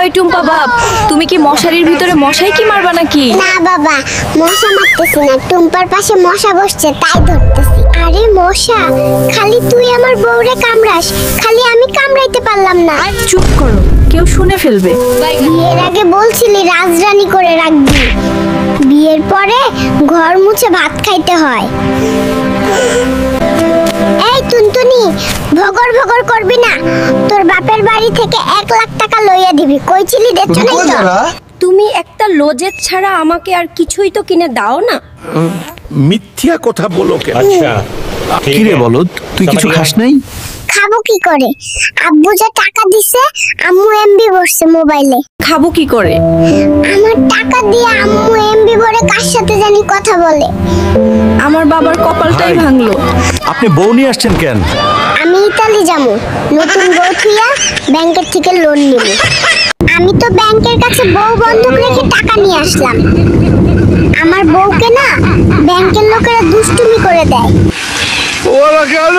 ওই টুম্পা বাপ, তুমি কি মশারির ভিতরে মশাই কি মারবা নাকি? না বাবা, মশা মারতেছি না, টুম্পার পাশে মশা বসছে তাই ধরতেছি। আরে মশা, খালি তুই আমার বউরে কামড়াস, খালি আমি কামড়াইতে পারলাম না। চুপ করো, কেউ শুনে ফেলবে। বিয়ের আগে বলছিলি রাজরানী করে রাখবি, বিয়ের পরে ঘর মুছে ভাত খাইতে হয়। এই টুনটুনি, ভগর ভগর করবি না, তোর বাপের বাড়ি থেকে 1 লাখ টাকা লইয়া দিবি, কইছিলি দেখছ নাই তো? তুমি একটা লজের ছাড়া আমাকে আর কিছুই তো কিনে দাও না। মিথ্যা কথা বলো কেন? আচ্ছা কি রে বলদ, তুই কিছু খাস নাই? খাবো কি করে? আব্বু যা টাকা দিছে, আম্মু এমবি ভরছে মোবাইলে। খাবো কি করে? আমার টাকা দিয়ে আম্মু এমবি ভরে কার সাথে জানি কথা বলে। আমার বাবার কপালটাই ভাই। ভাঙলো। আপনি বউ নিয়ে আসছেন কেন? আমি ইতালি যাবো, নতুন বউ থুইয়া ব্যাংকের থেকে লোন নিব। আমি তো ব্যাংকের কাছে বউ বন্ধক রেখে টাকা নিয়ে আসলাম। আমার বউকে না ব্যাংকের লোকেরা দুষ্টুমি করে দেয়। ওরা কেন?